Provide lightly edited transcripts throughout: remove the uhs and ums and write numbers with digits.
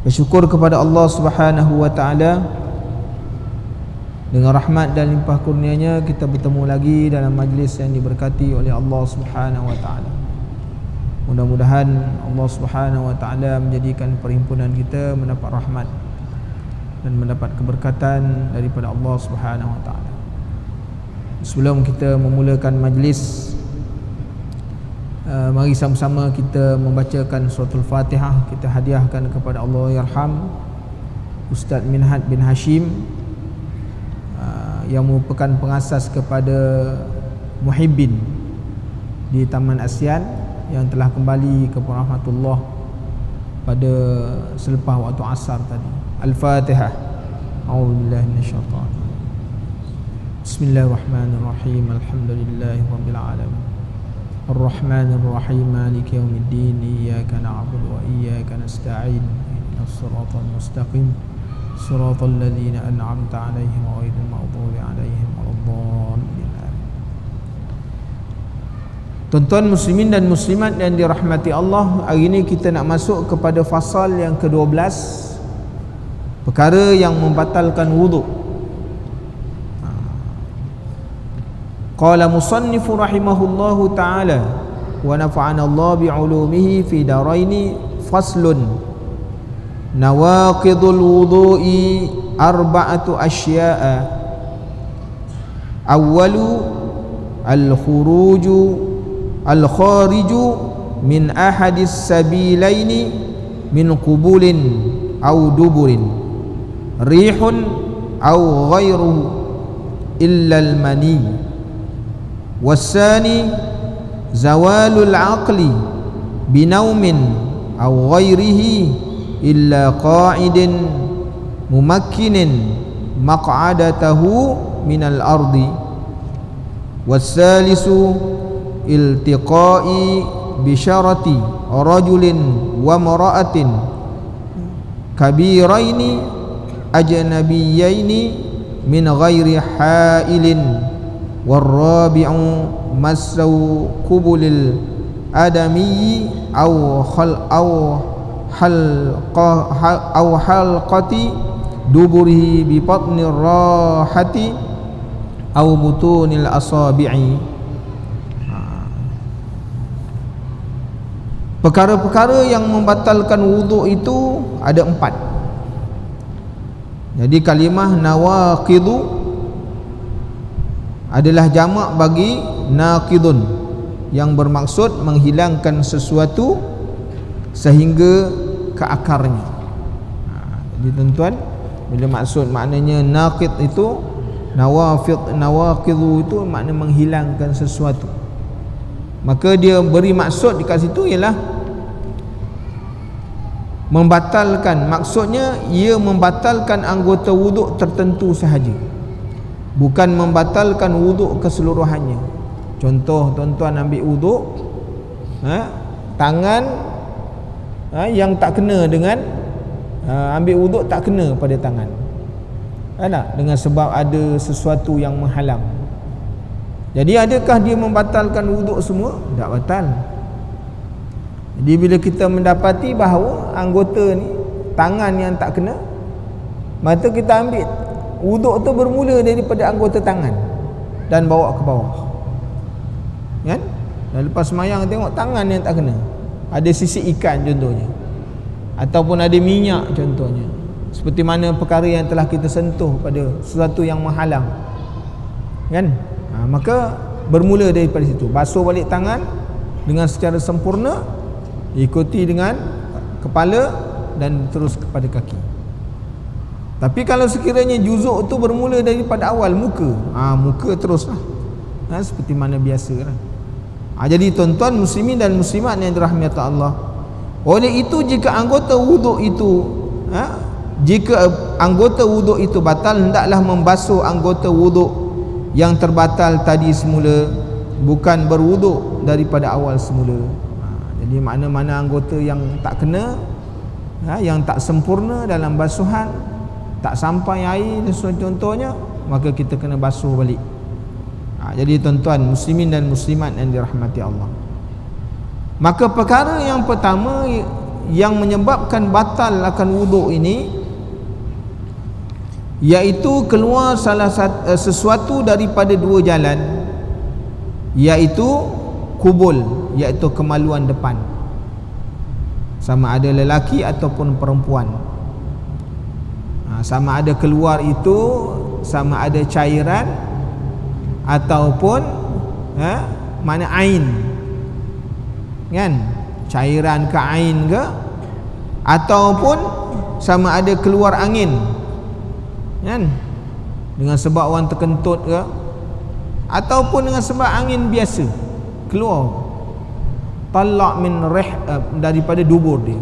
Bersyukur kepada Allah Subhanahu wa taala, dengan rahmat dan limpah kurnianya kita bertemu lagi dalam majlis yang diberkati oleh Allah Subhanahu wa taala. Mudah-mudahan Allah Subhanahu wa taala menjadikan perhimpunan kita mendapat rahmat dan mendapat keberkatan daripada Allah Subhanahu wa taala. Sebelum kita memulakan majlis, mari sama-sama kita membacakan suratul Fatihah. Kita hadiahkan kepada Allah Yarham Ustaz Minhat bin Hashim, yang merupakan pengasas kepada Muhibbin di Taman Asian, yang telah kembali kepada rahmatullah pada selepas waktu asar tadi. Al-Fatihah. A'udzubillahi minasyaitanir. Bismillahirrahmanirrahim. Alhamdulillahirabbil alamin. Ar-Rahmanir-Rahim, Maliki yaumiddin. Iyyaka na'budu wa iyyaka nasta'in. Ihdinas siratal mustaqim. Siratal ladzina an'amta 'alaihim ghairil maghdubi 'alaihim waladdallin. Tuan-tuan muslimin dan muslimat yang dirahmati Allah, hari ini kita nak masuk kepada fasal yang ke-12, perkara yang membatalkan wuduk. Qala musannifu rahimahullahu ta'ala wa nafa'ana Allah bi'ulumihi fi daraini. Faslun. Nawaqidul wudu'i arba'atu asya'a. Awwalu al-khariju min ahadis sabilaini min qubulin aw duburin, rihun aw ghairuhu illa al-mani. Wasani zawalul aqli binaumin aw ghairihi illa qa'idin mumakkinin maq'adatahu minal ardi. Wassalisu iltiqa'i bisyarati rajulin wa mara'atin kabiraini ajnabiyyaini min ghairi ha'ilin. Warrabi'u masau qubulil adami aw halqati duburihi bi batnir rahati aw butunil asabi'i. Perkara-perkara yang membatalkan wuduk itu ada 4. Jadi kalimah nawaqidu adalah jamak bagi naqidun, yang bermaksud menghilangkan sesuatu sehingga ke akarnya. Jadi tuan-tuan, bila maksud maknanya naqid itu, nawaqidu itu makna menghilangkan sesuatu, maka dia beri maksud dekat situ ialah membatalkan. Maksudnya ia membatalkan anggota wuduk tertentu sahaja, bukan membatalkan wuduk keseluruhannya. Contoh, tuan-tuan ambil wuduk, tangan yang tak kena dengan ambil wuduk tak kena pada tangan, tak? Dengan sebab ada sesuatu yang menghalang. Jadi adakah dia membatalkan wuduk semua? Tak batal. Jadi bila kita mendapati bahawa anggota ni, tangan yang tak kena, maka kita ambil wuduk tu bermula daripada anggota tangan dan bawa ke bawah, kan? Dan lepas semayang tengok tangan yang tak kena, ada sisik ikan contohnya, ataupun ada minyak contohnya, seperti mana perkara yang telah kita sentuh pada sesuatu yang menghalang, kan? Maka bermula daripada situ, basuh balik tangan dengan secara sempurna, ikuti dengan kepala dan terus kepada kaki. Tapi kalau sekiranya juzuk tu bermula daripada awal muka, muka teruslah, seperti mana biasa lah. Jadi tuan-tuan muslimin dan muslimat yang dirahmati Allah, oleh itu jika anggota wuduk itu batal, hendaklah membasuh anggota wuduk yang terbatal tadi semula, bukan berwuduk daripada awal semula. Jadi mana-mana anggota yang tak kena, yang tak sempurna dalam basuhan, tak sampai air contohnya, maka kita kena basuh balik. Jadi tuan-tuan muslimin dan muslimat yang dirahmati Allah, maka perkara yang pertama yang menyebabkan batal akan wuduk ini, iaitu keluar sesuatu daripada dua jalan, iaitu kubul, iaitu kemaluan depan, sama ada lelaki ataupun perempuan. Sama ada keluar itu sama ada cairan ataupun mana ain, kan, cairan ke ain ke, ataupun sama ada keluar angin, kan, dengan sebab orang terkentut ke, ataupun dengan sebab angin biasa keluar, talak min rih, daripada dubur dia.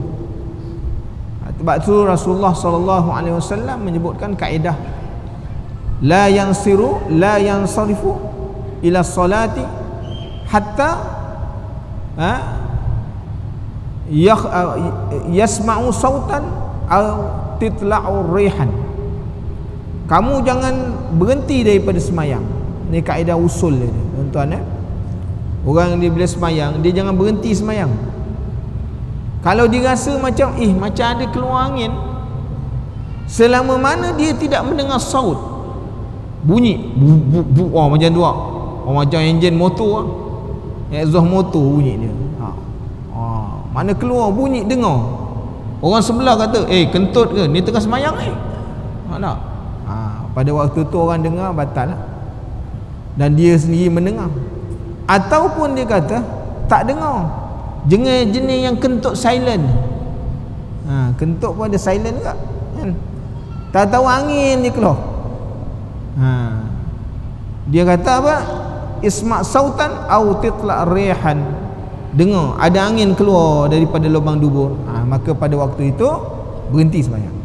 Sebab tu Rasulullah SAW menyebutkan kaedah la yansarifu ila salati hatta yasma'u sautan aw titla'u rihan. Kamu jangan berhenti daripada semayang. Ni kaedah usul dia, tuan-tuan. Orang dia bila semayang, dia jangan berhenti semayang. Kalau dia rasa macam ada keluar angin, selama mana dia tidak mendengar saut, bunyi macam tu macam enjin motor, exhaust motor bunyi dia, mana keluar bunyi dengar, orang sebelah kata kentut ke, ni tengah semayang ni, tak? Pada waktu tu orang dengar batal lah. Dan dia sendiri mendengar. Ataupun dia kata tak dengar, jenis yang kentut silent. Kentut pun ada silent juga, kan? Tak tahu angin dia keluar. Dia kata apa? Isma' sautan au titla' rihan. Dengar ada angin keluar daripada lubang dubur, maka pada waktu itu berhenti sembahyang.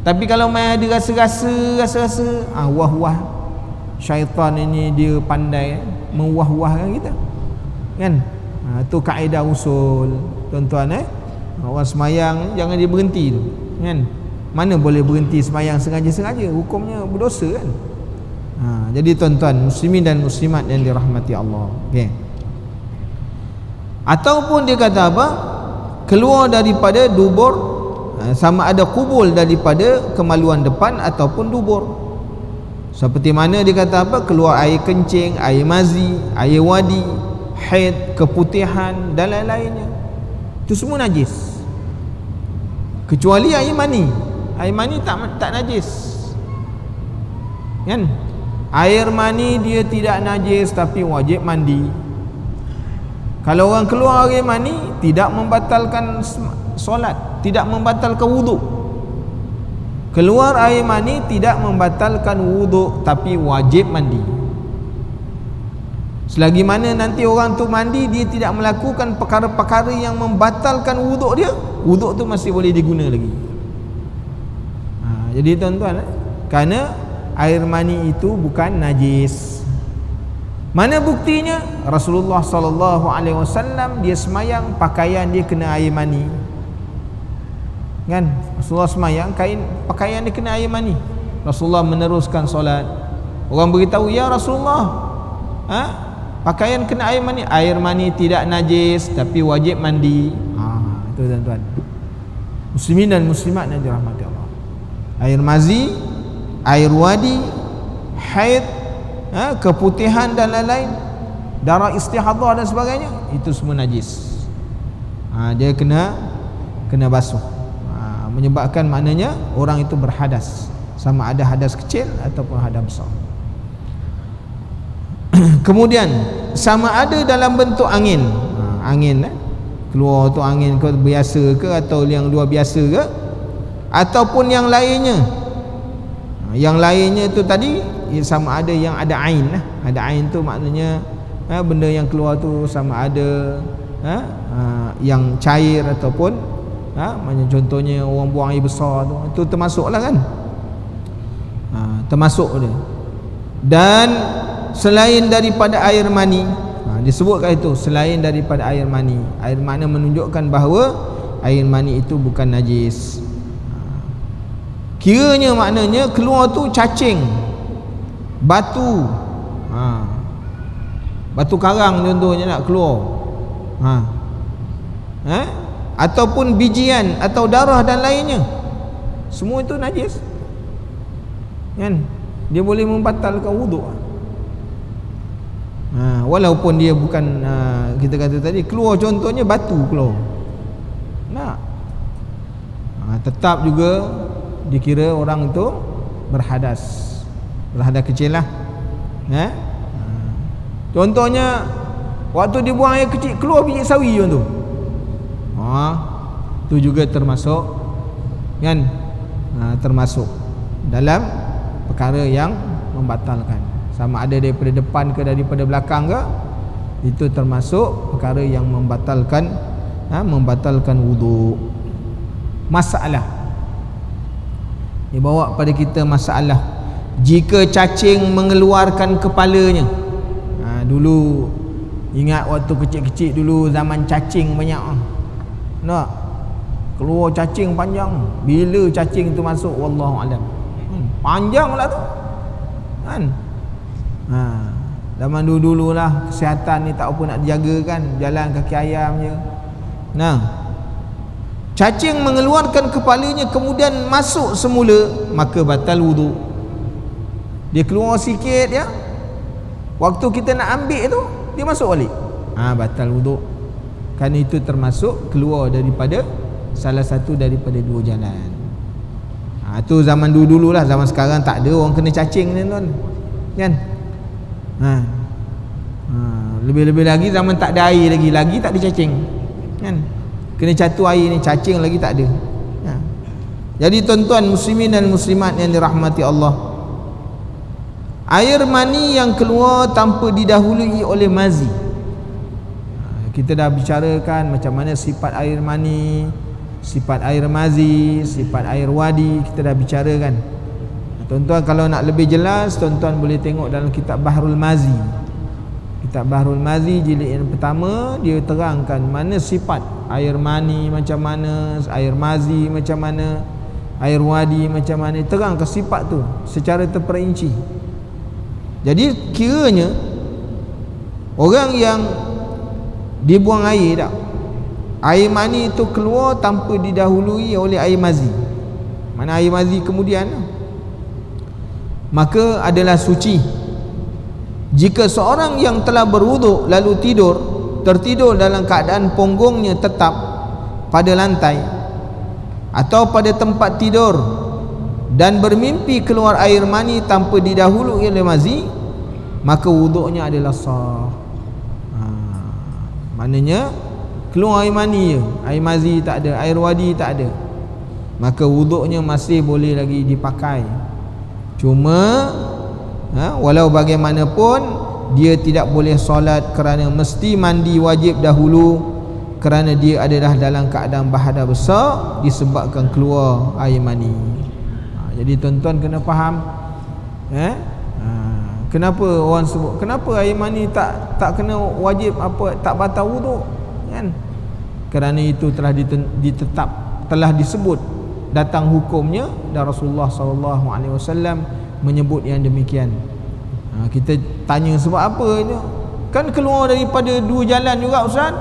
Tapi kalau mai ada rasa-rasa wah-wah, syaitan ini dia pandai mewah-wahkan kita, kan? Tu kaedah usul, tuan-tuan. Orang semayang jangan dia berhenti tu, kan? Mana boleh berhenti semayang sengaja-sengaja, hukumnya berdosa, kan? Jadi tuan-tuan muslimin dan muslimat yang dirahmati Allah, okay. Ataupun dia kata apa? Keluar daripada dubur, sama ada kubul daripada kemaluan depan ataupun dubur. Seperti mana dia kata apa? Keluar air kencing, air mazi, air wadi, haid, keputihan dan lain-lainnya. Itu semua najis, kecuali air mani. Air mani tak najis, kan? Air mani dia tidak najis tapi wajib mandi. Kalau orang keluar air mani, tidak membatalkan solat, tidak membatalkan wuduk. Keluar air mani tidak membatalkan wuduk tapi wajib mandi. Selagi mana nanti orang tu mandi, dia tidak melakukan perkara-perkara yang membatalkan wuduk dia, wuduk tu masih boleh diguna lagi. Jadi tuan-tuan, kerana air mani itu bukan najis. Mana buktinya? Rasulullah SAW dia semayang, pakaian dia kena air mani, kan? Rasulullah semayang, pakaian dia kena air mani. Rasulullah meneruskan solat. Orang beritahu, ya Rasulullah, pakaian kena air mani. Air mani tidak najis tapi wajib mandi. Itu tuan-tuan muslimin dan muslimat yang dirahmati Allah. Air mazi, air wadi, haid, keputihan dan lain-lain, darah istihadah dan sebagainya, itu semua najis. Dia kena basuh. Menyebabkan maknanya orang itu berhadas, sama ada hadas kecil ataupun hadas besar. Kemudian sama ada dalam bentuk angin, keluar tu angin ke biasa ke atau yang luar biasa ke, ataupun yang lainnya. Yang lainnya tu tadi sama ada yang ada ain. Ada ain tu maknanya benda yang keluar tu sama ada yang cair ataupun macam contohnya orang buang air besar tu, itu termasuklah, kan? Termasuk dia. Dan selain daripada air mani, disebutkan itu selain daripada air mani. Air mani menunjukkan bahawa air mani itu bukan najis. Kiranya maknanya keluar tu cacing, batu, batu karang contohnya nak keluar, ataupun bijian atau darah dan lainnya, semua itu najis kan. Dia boleh membatalkan wuduk. Walaupun dia bukan kita kata tadi keluar, contohnya batu keluar, tetap juga dikira orang itu berhadas kecil lah. Contohnya waktu dia buang air kecil keluar biji sawi tu, itu juga termasuk kan, termasuk dalam perkara yang membatalkan, sama ada daripada depan ke daripada belakang ke, itu termasuk perkara yang membatalkan wuduk. Masalah dia bawa pada kita masalah jika cacing mengeluarkan kepalanya. Dulu ingat waktu kecil-kecil dulu, zaman cacing banyak, nak keluar cacing panjang. Bila cacing tu masuk, wallahu alam, panjang lah tu kan. Zaman dulu-dulu lah, kesihatan ni tak apa nak dijaga kan, jalan kaki ayam je. Cacing mengeluarkan kepalanya kemudian masuk semula, maka batal wuduk. Dia keluar sikit ya, waktu kita nak ambil tu dia masuk balik, batal wuduk. Kerana itu termasuk keluar daripada salah satu daripada dua jalan. Itu zaman dulu-dulu lah. Zaman sekarang tak ada orang kena cacing ni tuan kan. Lebih-lebih lagi zaman tak ada air lagi tak ada cacing kan. Kena catu air ni, cacing lagi tak ada. Jadi tuan-tuan muslimin dan muslimat yang dirahmati Allah, air mani yang keluar tanpa didahului oleh mazi, kita dah bicarakan macam mana sifat air mani, sifat air mazi, sifat air wadi, kita dah bicarakan. Tuan-tuan kalau nak lebih jelas, tuan-tuan boleh tengok dalam kitab Bahrul Mazi. Kitab Bahrul Mazi jilid yang pertama, dia terangkan mana sifat air mani macam mana, air mazi macam mana, air wadi macam mana, terangkan sifat tu secara terperinci. Jadi kiranya orang yang dibuang air tak, air mani itu keluar tanpa didahului oleh air mazi, mana air mazi kemudian, maka adalah suci. Jika seorang yang telah berwuduk lalu tertidur dalam keadaan punggungnya tetap pada lantai atau pada tempat tidur dan bermimpi keluar air mani tanpa didahului oleh mazi, maka wuduknya adalah sah. Maknanya keluar air mani je, air mazi tak ada, air wadi tak ada, maka wuduknya masih boleh lagi dipakai. Cuma walau bagaimanapun dia tidak boleh solat kerana mesti mandi wajib dahulu, kerana dia adalah dalam keadaan bahadah besar disebabkan keluar air mani. Jadi tuan-tuan kena faham kenapa orang sebut, kenapa air mani tak kena wajib apa, tak batal wuduk kan? Kerana itu telah disebut datang hukumnya, dan Rasulullah SAW menyebut yang demikian. Kita tanya sebab apa itu? Kan keluar daripada dua jalan juga Ustaz.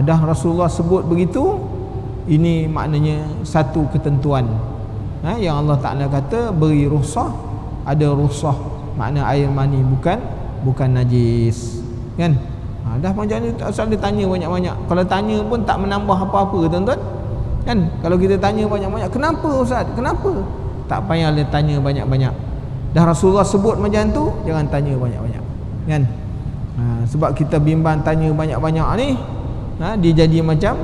Dah Rasulullah sebut begitu, ini maknanya satu ketentuan yang Allah Ta'ala kata beri rukhsah, ada rukhsah, makna air mani bukan najis kan. Dah macam ni asal dia tanya banyak-banyak. Kalau tanya pun tak menambah apa-apa tuan-tuan kan. Kalau kita tanya banyak-banyak, kenapa Ustaz, kenapa, tak payah dia tanya banyak-banyak. Dah Rasulullah sebut macam tu, jangan tanya banyak-banyak kan. Sebab kita bimbang tanya banyak-banyak ni, dia jadi macam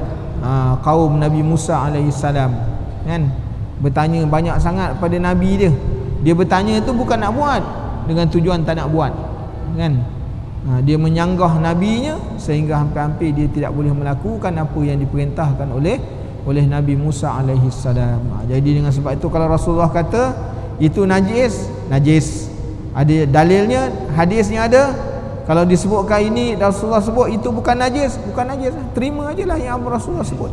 kaum Nabi Musa alaihissalam kan, bertanya banyak sangat pada Nabi dia. Dia bertanya tu bukan nak buat, dengan tujuan tak nak buat kan. Dia menyanggah nabinya sehingga hampir-hampir dia tidak boleh melakukan apa yang diperintahkan oleh Nabi Musa alaihissalam. Jadi dengan sebab itu kalau Rasulullah kata itu najis, ada dalilnya, hadisnya ada. Kalau disebutkan ini Rasulullah sebut itu bukan najis, terima ajalah yang Rasulullah sebut.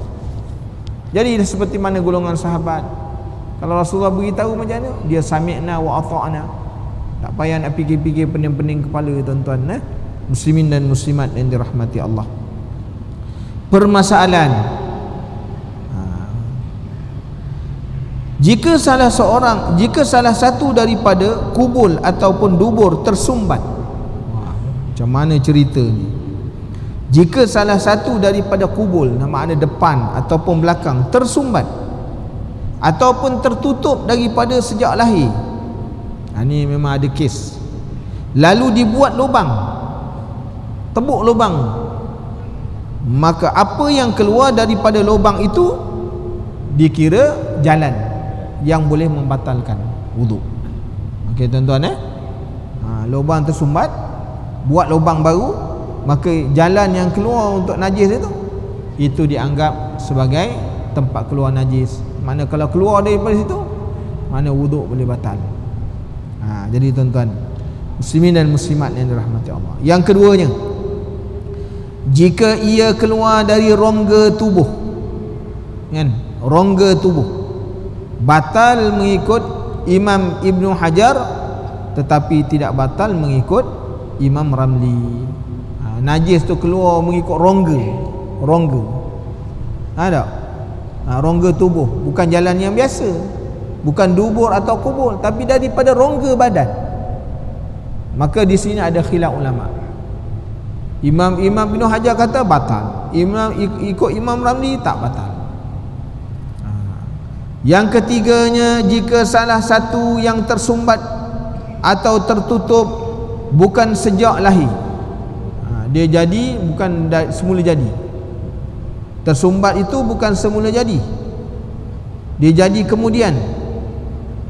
Jadi seperti mana golongan sahabat, kalau Rasulullah beritahu macam ni, dia sami'na wa ata'na, tak payah nak fikir-fikir pening-pening kepala tuan-tuan muslimin dan muslimat yang dirahmati Allah. Permasalahan Jika salah satu daripada kubul ataupun dubur tersumbat. Macam mana cerita ni? Jika salah satu daripada kubul, nama ada depan ataupun belakang, tersumbat ataupun tertutup daripada sejak lahir, ini memang ada kes. Lalu dibuat lubang, tebuk lubang, maka apa yang keluar daripada lubang itu dikira jalan yang boleh membatalkan wuduk. Okey tuan-tuan, lubang tersumbat, buat lubang baru, maka jalan yang keluar untuk najis itu dianggap sebagai tempat keluar najis. Mana kalau keluar daripada situ, mana wuduk boleh batal. Jadi tuan-tuan muslimin dan muslimat yang dirahmati Allah, yang keduanya, jika ia keluar dari rongga tubuh, kan, rongga tubuh, batal mengikut Imam Ibn Hajar, tetapi tidak batal mengikut Imam Ramli. Najis tu keluar mengikut rongga ada rongga tubuh, bukan jalan yang biasa, bukan dubur atau kubur, tapi daripada rongga badan. Maka di sini ada khilaf ulama. Imam Ibn Hajar kata batal, ikut Imam Ramli tak batal. Yang ketiganya, jika salah satu yang tersumbat atau tertutup bukan sejak lahir, dia jadi bukan semula jadi. Tersumbat itu bukan semula jadi, dia jadi kemudian,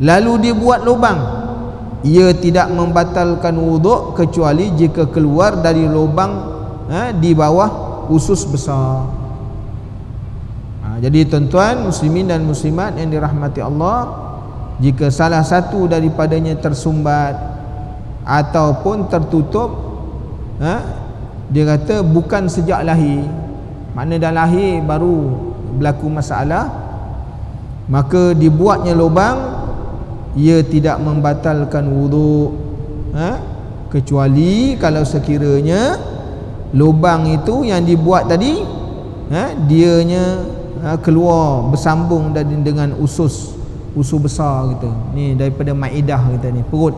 lalu dia buat lubang, ia tidak membatalkan wuduk kecuali jika keluar dari lubang di bawah usus besar. Jadi tuan-tuan muslimin dan muslimat yang dirahmati Allah, jika salah satu daripadanya tersumbat ataupun tertutup, dia kata bukan sejak lahir, makna dah lahir baru berlaku masalah, maka dibuatnya lubang, ia tidak membatalkan wuduk, kecuali kalau sekiranya lubang itu yang dibuat tadi, dianya keluar bersambung dengan usus besar kita ni, daripada maidah kita ni, perut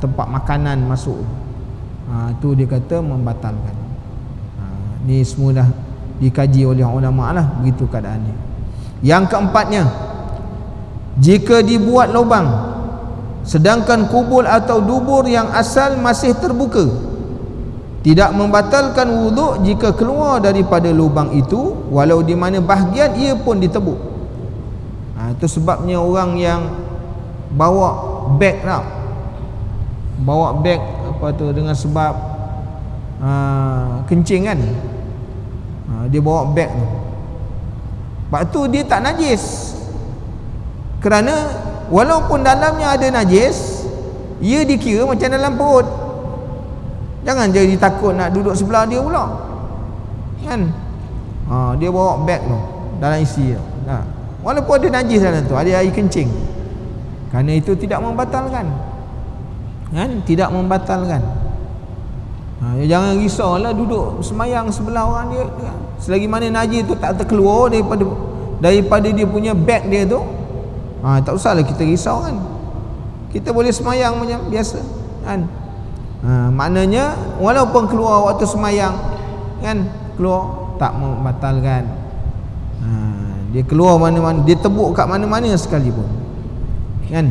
tempat makanan masuk, tu dia kata membatalkan. Ni semua dah dikaji oleh ulama lah, begitu keadaannya. Yang keempatnya, jika dibuat lubang sedangkan kubul atau dubur yang asal masih terbuka, tidak membatalkan wuduk jika keluar daripada lubang itu walau di mana bahagian ia pun ditebuk. Itu sebabnya orang yang bawa beg apa tu, dengan sebab kencing kan, dia bawa beg tu, sebab tu dia tak najis, kerana walaupun dalamnya ada najis, ia dikira macam dalam perut. Jangan jadi takut nak duduk sebelah dia pula, kan? Dia bawa beg tu, dalam isi tu, walaupun ada najis dalam tu, ada air kencing, kerana itu tidak membatalkan, kan? Tidak membatalkan. Jangan risaulah duduk semayang sebelah orang dia, selagi mana najis tu tak terkeluar daripada dia punya beg dia tu, tak usahlah kita risau, kan? Kita boleh semayang macam biasa, kan? Maknanya walaupun keluar waktu semayang, kan, keluar tak membatalkan. Dia keluar mana-mana, dia tebuk kat mana-mana sekalipun, kan?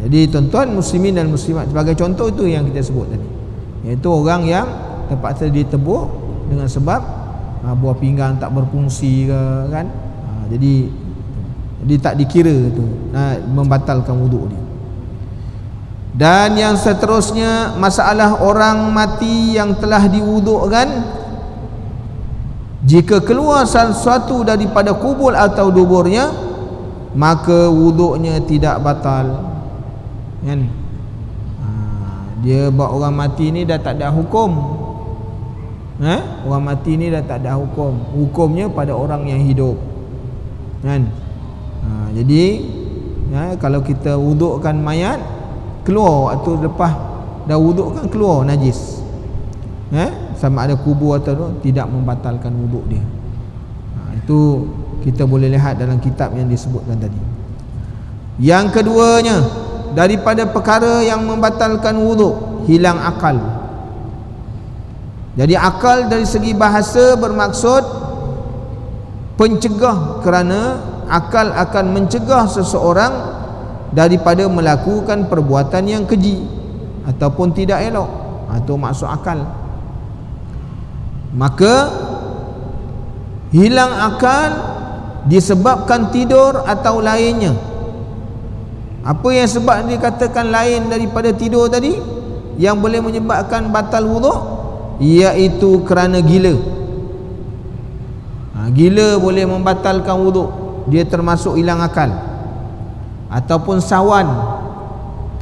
Jadi tuan-tuan muslimin dan muslimat, sebagai contoh itu yang kita sebut tadi, iaitu orang yang terpaksa ditebuk dengan sebab buah pinggang tak berfungsi ke, kan? Jadi tak dikira tu membatalkan wuduk dia. Dan yang seterusnya, masalah orang mati yang telah diwudukkan, jika keluar salah satu daripada kubul atau duburnya, maka wuduknya tidak batal, kan? Dia buat orang mati ni dah tak ada hukum, orang mati ni dah tak ada hukum, hukumnya pada orang yang hidup, kan? Jadi kalau kita wudukkan mayat, keluar waktu lepas dah wuduk kan keluar najis, sama ada kubur atau tidak membatalkan wuduk dia. Itu kita boleh lihat dalam kitab yang disebutkan tadi. Yang keduanya, daripada perkara yang membatalkan wuduk, hilang akal. Jadi akal dari segi bahasa bermaksud pencegah, kerana akal akan mencegah seseorang daripada melakukan perbuatan yang keji ataupun tidak elok. Itu maksud akal. Maka hilang akal disebabkan tidur atau lainnya. Apa yang sebab dikatakan lain daripada tidur tadi yang boleh menyebabkan batal wuduk, iaitu kerana gila. Gila boleh membatalkan wuduk, dia termasuk hilang akal. Ataupun sawan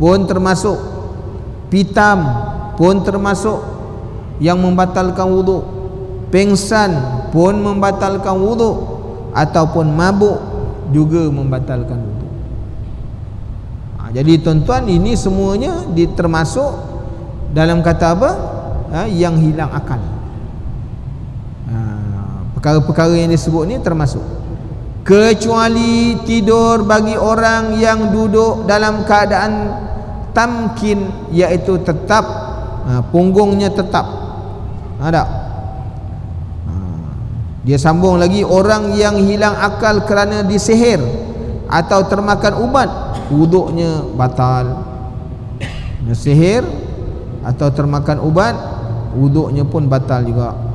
pun termasuk, pitam pun termasuk yang membatalkan wuduk, pengsan pun membatalkan wuduk, ataupun mabuk juga membatalkan wuduk. Jadi tuan-tuan, ini semuanya termasuk dalam kata apa? Yang hilang akal. Perkara-perkara yang disebut ni termasuk, kecuali tidur bagi orang yang duduk dalam keadaan tamkin, iaitu tetap, punggungnya tetap. Ada. Dia sambung lagi, orang yang hilang akal kerana disihir atau termakan ubat, wuduknya batal. Disihir atau termakan ubat, wuduknya pun batal juga.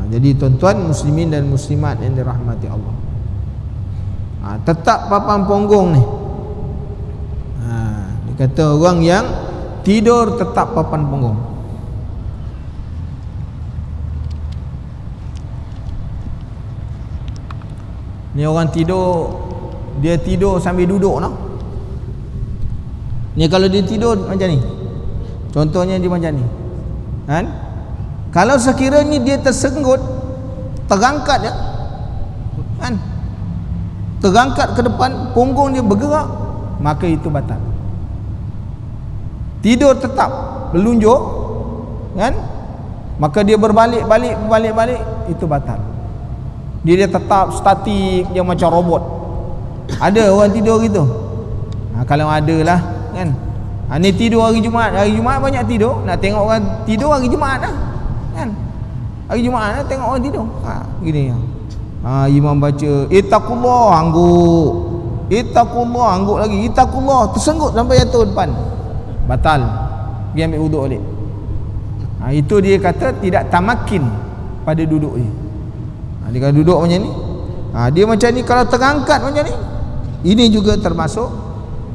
Jadi tuan-tuan muslimin dan muslimat yang dirahmati Allah, tetap papan punggung ni, dia kata orang yang tidur tetap papan punggung. Ni orang tidur, dia tidur sambil duduk no? Ni kalau dia tidur macam ni, contohnya dia macam ni kan? Kalau sekiranya dia tersenggut, terangkat ya kan, terangkat ke depan, punggung dia bergerak, maka itu batal. Tidur tetap melunjuk kan, maka dia berbalik-balik, itu batal. Dia tetap statik, dia macam robot. Ada orang tidur gitu? Kalau ada lah kan. Ni tidur hari Jumaat banyak tidur. Nak tengok orang tidur hari Jumaat lah kan. Hari Jumaat lah tengok orang tidur. Gini imam baca ittaqullah, angguk. Ittaqullah, angguk lagi. Ittaqullah, tersenggut sampai jatuh depan. Batal. Dia ambil wuduk balik. Itu dia kata tidak tamakin pada duduk dia. Dia kalau duduk macam ni, dia macam ni, kalau terangkat macam ni, ini juga termasuk.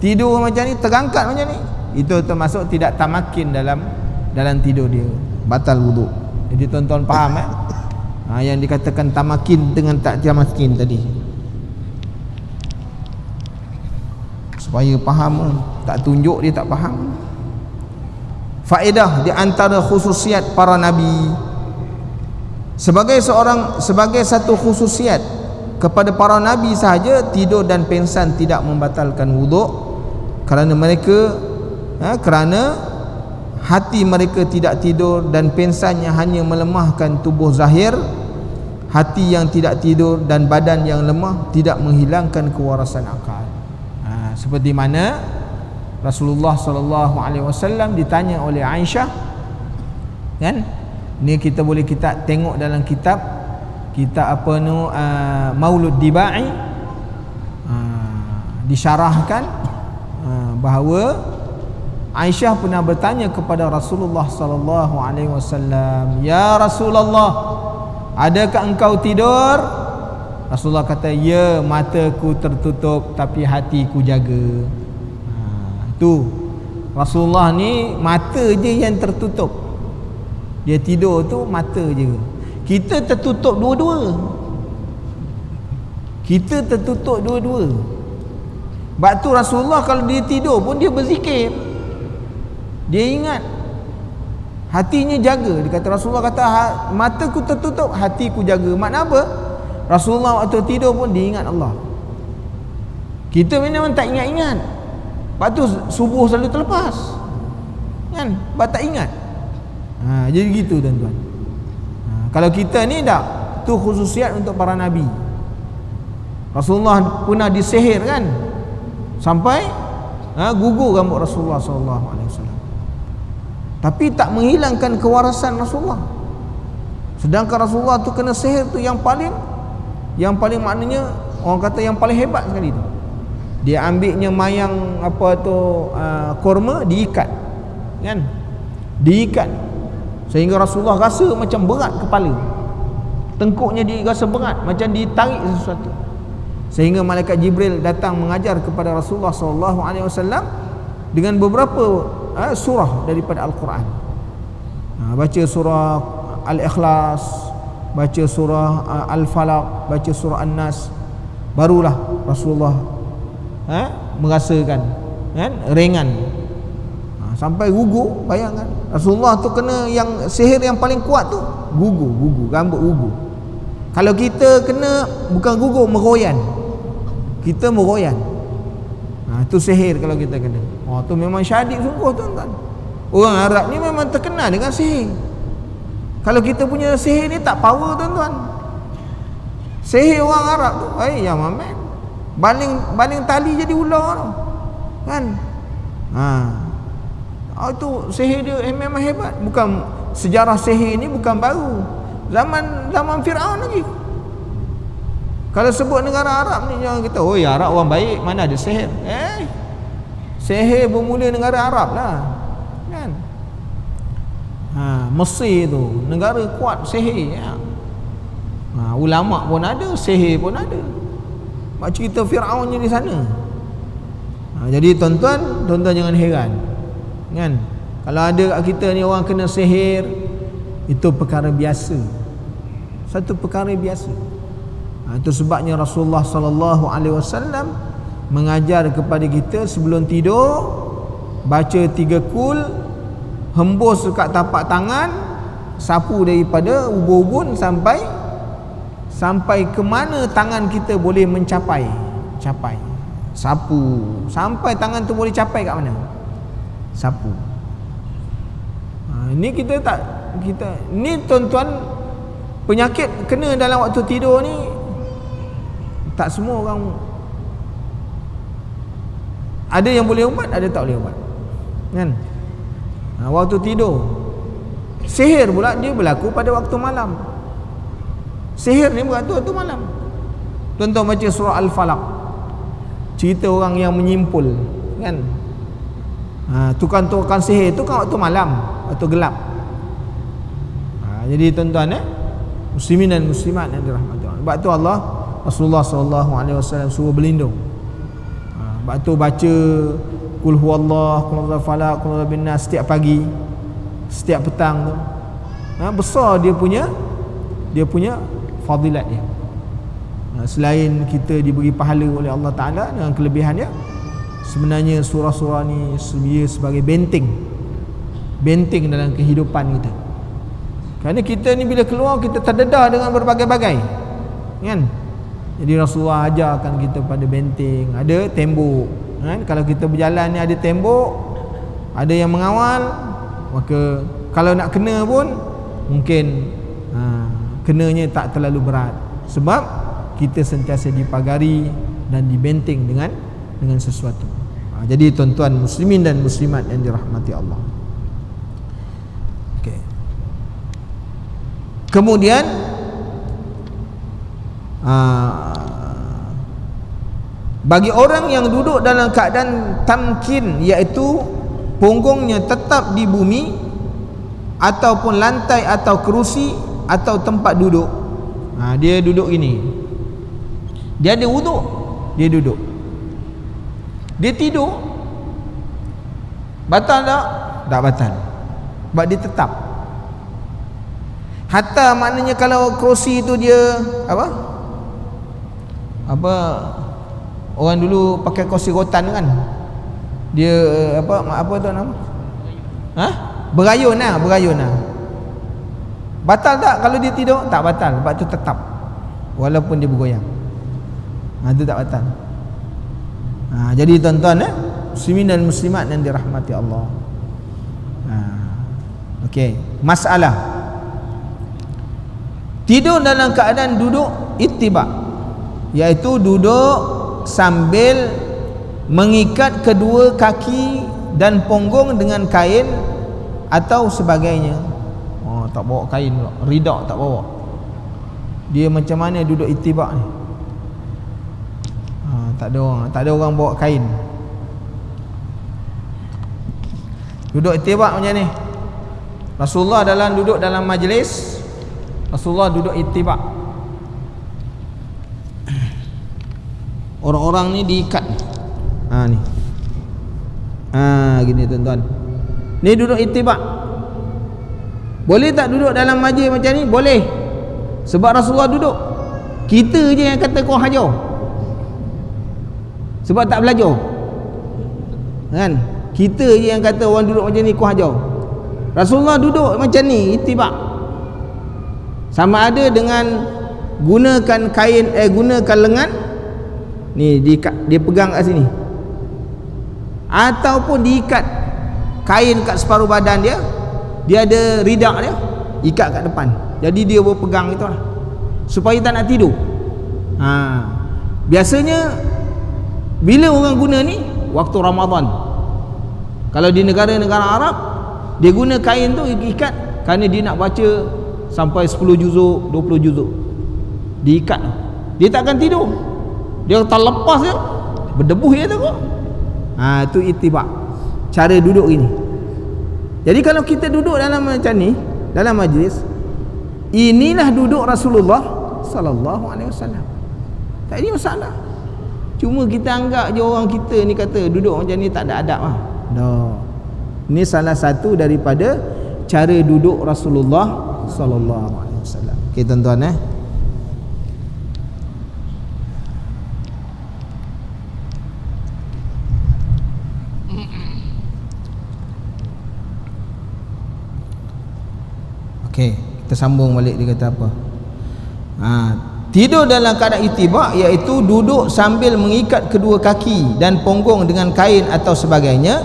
Tidur macam ni, terangkat macam ni, itu termasuk tidak tamakin dalam tidur dia, batal wuduk. Jadi tuan-tuan faham yang dikatakan tamakin dengan tak tamakin tadi, supaya faham. Tak tunjuk dia tak faham. Faedah di antara khususiat para nabi, sebagai satu khususiat kepada para nabi sahaja, tidur dan pengsan tidak membatalkan wuduk, kerana mereka kerana hati mereka tidak tidur, dan pengsannya hanya melemahkan tubuh zahir. Hati yang tidak tidur dan badan yang lemah tidak menghilangkan kewarasan akal. Seperti mana Rasulullah SAW ditanya oleh Aisyah kan. Ni kita boleh tengok dalam kitab Maulud Dibai, disyarahkan bahawa Aisyah pernah bertanya kepada Rasulullah SAW, "Ya Rasulullah, adakah engkau tidur?" Rasulullah kata, "Ya, mataku tertutup tapi hatiku jaga." Tu Rasulullah ni mata je yang tertutup. Dia tidur tu mata je. Kita tertutup dua-dua. Sebab tu Rasulullah kalau dia tidur pun dia berzikir. Dia ingat. Hatinya jaga. Dia kata, Rasulullah kata, mataku tertutup, hatiku jaga. Makna apa? Rasulullah waktu tidur pun dia ingat Allah. Kita memang tak ingat-ingat. Sebab tu subuh selalu terlepas kan? Sebab tak ingat. Jadi gitu tuan-tuan. Kalau kita ni tak, tu khususiat untuk para nabi. Rasulullah pernah disihir kan, sampai gugur rambut Rasulullah sallallahu alaihi wasallam. Tapi tak menghilangkan kewarasan Rasulullah. Sedangkan Rasulullah tu kena sihir tu yang paling maknanya orang kata yang paling hebat sekali tu. Dia ambilnya mayang apa tu kurma, diikat kan, diikat sehingga Rasulullah rasa macam berat kepala, tengkuknya dirasa berat, macam ditarik sesuatu, sehingga malaikat Jibril datang mengajar kepada Rasulullah sallallahu alaihi wasallam dengan beberapa surah daripada Al-Quran. Baca surah Al-Ikhlas, baca surah Al-Falaq, baca surah An-Nas, barulah Rasulullah merasakan kan ringan, sampai gugur. Bayangkan Rasulullah tu kena yang sihir yang paling kuat tu, gugur rambut gugur. Kalau kita kena bukan gugur, meroyan, kita meroyan. Tu sihir kalau kita kena. Tu memang syadid sungguh tuan-tuan. Orang Arab ni memang terkenal dengan sihir. Kalau kita punya sihir ni tak power tuan-tuan. Sihir orang Arab tu, ya mamen, baling tali jadi ular tu. Kan? Tu sihir dia memang hebat. Bukan sejarah sihir ni bukan baru. Zaman Firaun lagi. Kalau sebut negara Arab ni jangan kita, Arab orang baik, mana ada sihir. Sihir bermula negara Arab lah. Kan? Mesir tu negara kuat sihir ya. Ulama pun ada, sihir pun ada. Mak cerita Firaun di sana. Jadi tuan-tuan jangan heran kan, kalau ada kat kita ni orang kena sihir, itu perkara biasa, satu perkara biasa. Itu sebabnya Rasulullah sallallahu alaihi wasallam mengajar kepada kita sebelum tidur baca 3 kul, hembus dekat tapak tangan, sapu daripada ubun-ubun sampai ke mana tangan kita boleh mencapai, sapu sampai tangan tu boleh capai kat mana, sapu. Ini kita ni tuan-tuan, penyakit kena dalam waktu tidur ni tak semua orang, ada yang boleh ubat, ada tak boleh ubat kan. Waktu tidur. Sihir pula dia berlaku pada waktu malam. Sihir ni berlaku waktu malam. Tuan-tuan baca surah Al-Falaq, cerita orang yang menyimpul kan. Tukang-tukang sihir tu kan waktu malam, waktu gelap. Jadi tuan-tuan muslimin dan muslimat yang dirahmati Allah, sebab tu Rasulullah sallallahu alaihi wasallam suruh berlindung. Sebab tu baca Qul huwallah, Qul huwal falaq, Qul huwal binnas setiap pagi, setiap petang tu. Besar dia punya fadilat dia. Selain kita diberi pahala oleh Allah Ta'ala dengan kelebihannya, sebenarnya surah-surah ni dia sebagai benteng dalam kehidupan kita. Kerana kita ni bila keluar, kita terdedah dengan berbagai-bagai kan. Jadi Rasulullah ajarkan kita pada benteng, ada tembok kan. Kalau kita berjalan ni ada tembok, ada yang mengawal, maka kalau nak kena pun mungkin kenanya tak terlalu berat, sebab kita sentiasa dipagari dan dibenteng dengan sesuatu. Jadi tuan-tuan muslimin dan muslimat yang dirahmati Allah. Okey. Kemudian bagi orang yang duduk dalam keadaan tamkin, iaitu punggungnya tetap di bumi ataupun lantai atau kerusi atau tempat duduk. Dia duduk ini, dia ada wuduk, dia duduk, dia tidur, batal tak? Tak batal, sebab dia tetap. Hatta maknanya kalau kerusi tu dia apa orang dulu pakai kerusi rotan kan, dia apa tu nama, berayun lah. Batal tak kalau dia tidur? Tak batal, sebab tu tetap walaupun dia bergoyang. Itu tak batal. Jadi tuan-tuan muslimin dan muslimat yang dirahmati Allah. Okey, masalah tidur dalam keadaan duduk ittiba, iaitu duduk sambil mengikat kedua kaki dan punggung dengan kain atau sebagainya. Oh, tak bawa kain pula, ridak tak bawa. Dia macam mana duduk itibak ni? Tak ada orang bawa kain. Duduk itibak macam ni. Rasulullah duduk dalam majlis, Rasulullah duduk itibak. Orang-orang ni diikat. Ni. Gini tuan-tuan. Ni duduk itibak. Boleh tak duduk dalam majlis macam ni? Boleh. Sebab Rasulullah duduk. Kita je yang kata kau hajar. Sebab tak belajar. Kan? Kita je yang kata orang duduk macam ni kau hajar. Rasulullah duduk macam ni, itibak. Sama ada dengan gunakan kain, gunakan lengan ni, dia pegang kat sini, ataupun diikat kain kat separuh badan dia. Dia ada ridak dia, ikat kat depan. Jadi dia berpegang itulah, supaya tak nak tidur. Biasanya bila orang guna ni waktu Ramadan. Kalau di negara-negara Arab, dia guna kain tu ikat kerana dia nak baca sampai 10 juzuk, 20 juzuk. Diikat. Dia takkan tidur. Dia terlepas je, berdebuh je tu kok. Itu itibak. Cara duduk ini. Jadi kalau kita duduk dalam macam ni, dalam majlis, inilah duduk Rasulullah sallallahu alaihi wasallam. Tak ada masalah. Cuma kita anggap je orang kita ni kata duduk macam ni tak ada adab lah. Ini salah satu daripada cara duduk Rasulullah sallallahu alaihi wasallam. Okey tuan-tuan Okey, kita sambung balik. Dia kata apa? Tidur dalam keadaan itibak iaitu duduk sambil mengikat kedua kaki dan punggung dengan kain atau sebagainya,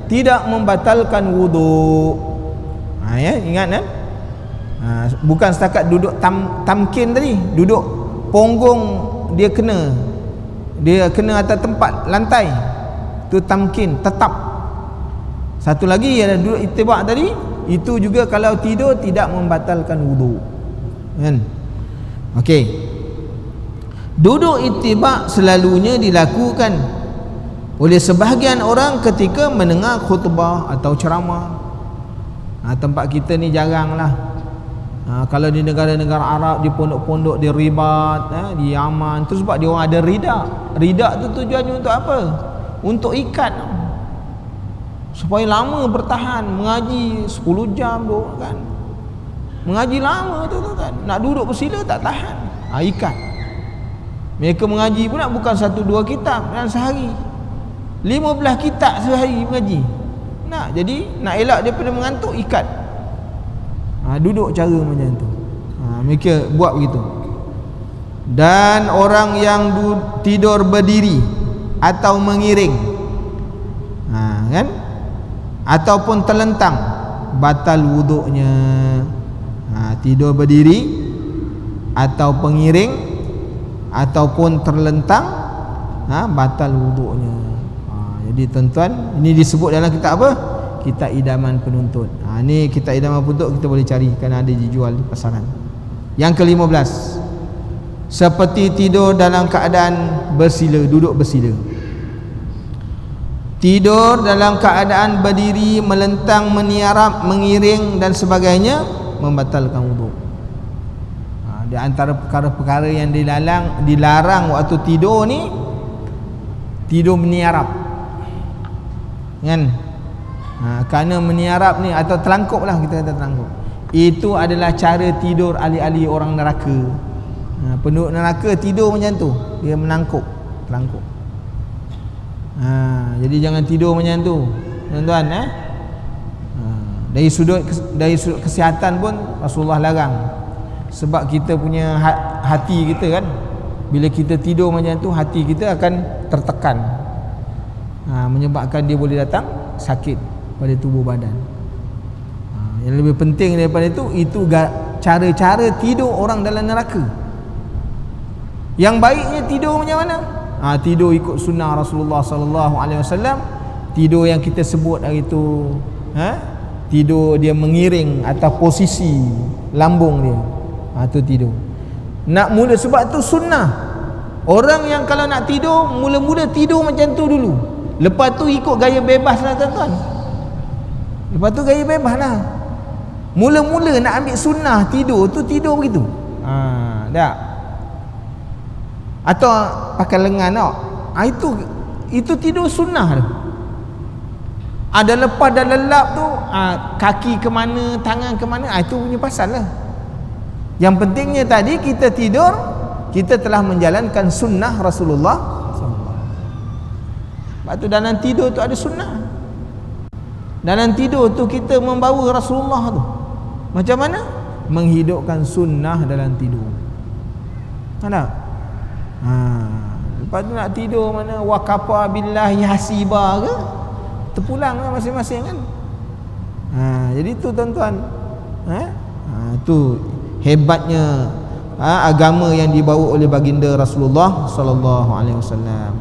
tidak membatalkan wuduk. Ingat kan? Bukan setakat duduk tamkin tadi, duduk punggung dia kena atas tempat lantai, tu tamkin, tetap. Satu lagi ada duduk itibak tadi, itu juga kalau tidur tidak membatalkan wuduk, kan? Okey. Duduk itibak selalunya dilakukan oleh sebahagian orang ketika mendengar khutbah atau ceramah. Tempat kita ni jaranglah. Kalau di negara-negara Arab, di pondok-pondok, di Ribat, di Yaman, tu sebab dia orang ada ridak. Ridak tu tujuannya untuk apa? Untuk ikat, supaya lama bertahan mengaji 10 jam tu kan. Mengaji lama tu kan. Nak duduk bersila tak tahan. Ikat. Mereka mengaji pula bukan 1-2 kitab dalam sehari. 15 kitab sehari mengaji. Jadi nak elak daripada mengantuk, ikat. Duduk cara macam tu. Mereka buat begitu. Dan orang yang tidur berdiri atau mengiring, kan? Ataupun terlentang, batal wuduknya. Tidur berdiri atau pengiring ataupun terlentang, batal wuduknya. Jadi tuan-tuan, ini disebut dalam kitab apa? Kitab Idaman Penuntut. Ni kitab Idaman Penuntut kita boleh cari, kerana ada dijual di pasaran. Yang ke-15, seperti tidur dalam keadaan bersila, duduk bersila. Tidur dalam keadaan berdiri, melentang, meniarap, mengiring dan sebagainya, membatalkan wuduk. Di antara perkara-perkara yang dilarang waktu tidur ni, tidur meniarap, kan? Kerana meniarap ni, atau telangkup lah, kita kata telangkup, itu adalah cara tidur ahli-ahli orang neraka. Penduduk neraka tidur macam tu, dia menangkup, telangkup. Jadi jangan tidur macam tu, tuan-tuan. Dari sudut kesihatan pun Rasulullah larang. Sebab kita punya hati kita kan, bila kita tidur macam tu, hati kita akan tertekan, menyebabkan dia boleh datang sakit pada tubuh badan. Yang lebih penting daripada itu cara-cara tidur orang dalam neraka. Yang baiknya tidur macam mana? Tidur ikut sunnah Rasulullah sallallahu alaihi wasallam. Tidur yang kita sebut hari tu, tidur dia mengiring atas posisi lambung dia. Tu tidur. Nak mula, sebab tu sunnah. Orang yang kalau nak tidur, mula-mula tidur macam tu dulu. Lepas tu ikut gaya bebas lah tuan-tuan. Lepas tu gaya bebas lah. Mula-mula nak ambil sunnah tidur tu, tidur begitu. Tak. Atau pakai lengan tau. Itu tidur sunnah tu. Ada lepas dan lelap tu, kaki ke mana, tangan ke mana, itu punya pasal lah. Yang pentingnya tadi kita tidur, kita telah menjalankan sunnah Rasulullah. Sebab tu dalam tidur tu ada sunnah. Dalam tidur tu kita membawa Rasulullah tu. Macam mana? Menghidupkan sunnah dalam tidur. Tak? Lepas tu nak tidur mana, waqafa billahi hasiba ke, terpulang lah masing-masing kan. Jadi tu tuan-tuan, tu hebatnya agama yang dibawa oleh baginda Rasulullah sallallahu alaihi wasallam.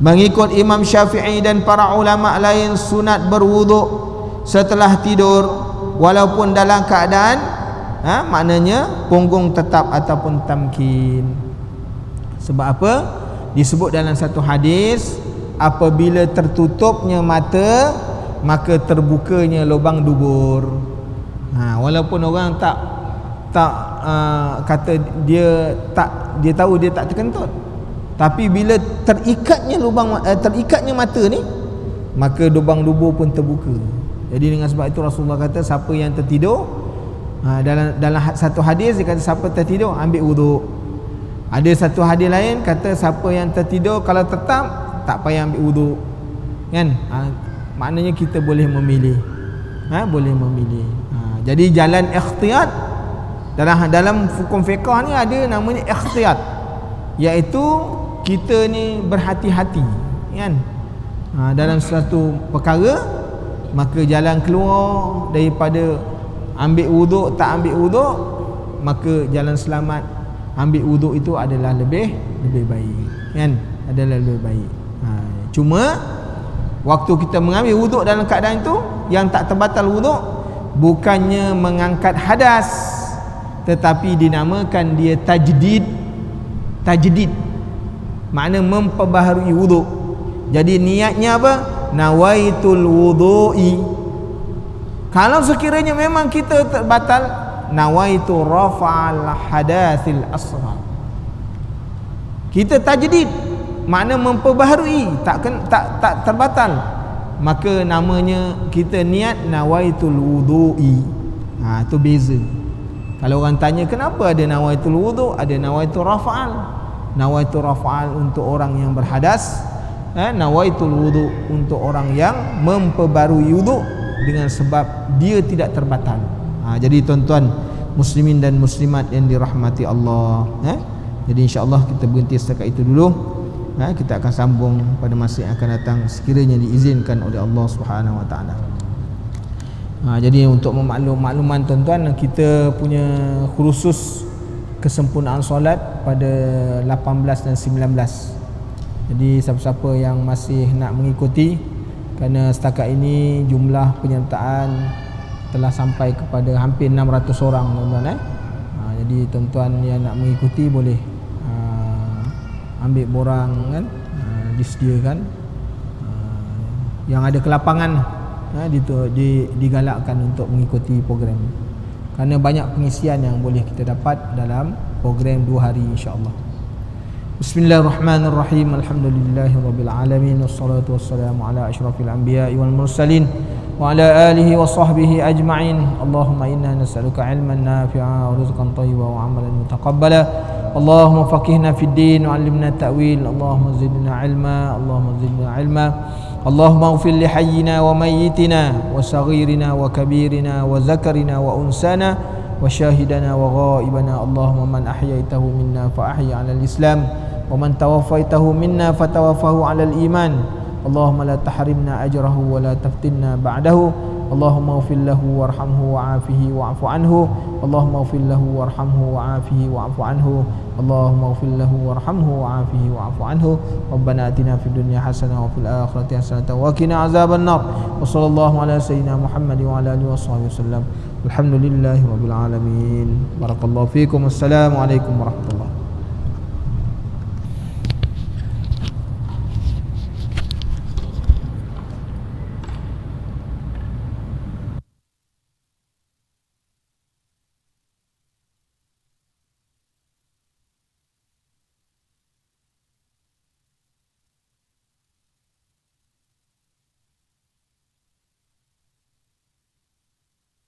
Mengikut Imam Syafi'i dan para ulama lain, sunat berwuduk setelah tidur walaupun dalam keadaan maknanya punggung tetap ataupun tamkin. Sebab apa? Disebut dalam satu hadis, apabila tertutupnya mata, maka terbukanya lubang dubur. Walaupun orang tak kata dia tahu dia tak terkentut, tapi bila terikatnya mata ni, maka lubang dubur pun terbuka. Jadi dengan sebab itu Rasulullah kata, siapa yang tertidur, dalam satu hadis dia kata siapa tertidur ambil wuduk. Ada satu hadis lain kata siapa yang tertidur kalau tetap tak payah ambil wuduk, kan? Maknanya kita boleh memilih, boleh memilih. Jadi jalan ikhtiyat dalam hukum fiqh ni ada namanya ikhtiyat, iaitu kita ni berhati-hati, kan? Dalam suatu perkara, maka jalan keluar daripada ambil wuduk tak ambil wuduk, maka jalan selamat ambil wuduk itu adalah lebih baik, kan? Adalah lebih baik. Cuma waktu kita mengambil wuduk dalam keadaan itu, yang tak terbatal wuduk bukannya mengangkat hadas, tetapi dinamakan dia tajdid. Makna memperbaharui wuduk. Jadi niatnya apa? Nawaitul wudu'i. Kalau sekiranya memang kita terbatal, nawaitu rafa'al hadatsil asghar. Kita tajdid, makna memperbaharui, tak terbatal, maka namanya kita niat nawaitul wudu'i. Itu beza. Kalau orang tanya kenapa ada nawaitul wudu', ada nawaitul rafa'al. Nawaitul rafa'al untuk orang yang berhadas, nawaitul wudu' untuk orang yang memperbarui wudu' dengan sebab dia tidak terbatal. Jadi tuan-tuan muslimin dan muslimat yang dirahmati Allah, jadi insya-Allah kita berhenti setakat itu dulu. Kita akan sambung pada masa yang akan datang sekiranya diizinkan oleh Allah Subhanahu wa taala. Jadi untuk makluman tuan-tuan, kita punya khusus kesempurnaan solat pada 18 dan 19. Jadi siapa-siapa yang masih nak mengikuti, kerana setakat ini jumlah penyertaan telah sampai kepada hampir 600 orang tuan-tuan. Jadi tuan-tuan yang nak mengikuti boleh ambil borang, kan, disediakan. Yang ada kelapangan digalakkan untuk mengikuti program, kerana banyak pengisian yang boleh kita dapat dalam program 2 hari insya-Allah. Bismillahirrahmanirrahim. Alhamdulillahirabbil alamin, wassalatu wassalamu ala asyrafil anbiya'i wal mursalin wa ala alihi wa sahbihi ajma'in. Allahumma inna nas'aluka ilman nafi'a wa rizqan thayyiban wa 'amalan mutaqabbala. Allahumma faqihna fid din wa 'allimna ta'wil. Allahumma zidna ilma, Allahumma zidna ilma. Allahumma ighfir li hayyina wa mayyitina wa saghirina wa kabirina wa zakarina wa unsana wa syahidana wa ghaibana. Allahumma man ahyaitahu minna fa ahyi 'ala al-islam wa man tawaffaitahu minna fatawaffahu 'ala al-iman. Allahumma la tahrimna ajrahu wa la taftinna ba'dahu Allahumma ighfir lahu warhamhu wa'afihi wa'fu anhu. Allahumma ighfir lahu warhamhu wa'afihi wa'fu anhu. Allahumma ighfir lahu warhamhu wa'afihi wa'fu anhu. Rabbana atina fid dunya hasanah wa fil akhirati hasanah wa qina azabannar. Wa sallallahu ala sayyidina Muhammad wa ala alihi washabihi wasallam. Alhamdulillahi rabbil alamin. Barakallahu fiikum. Assalamualaikum warahmatullahi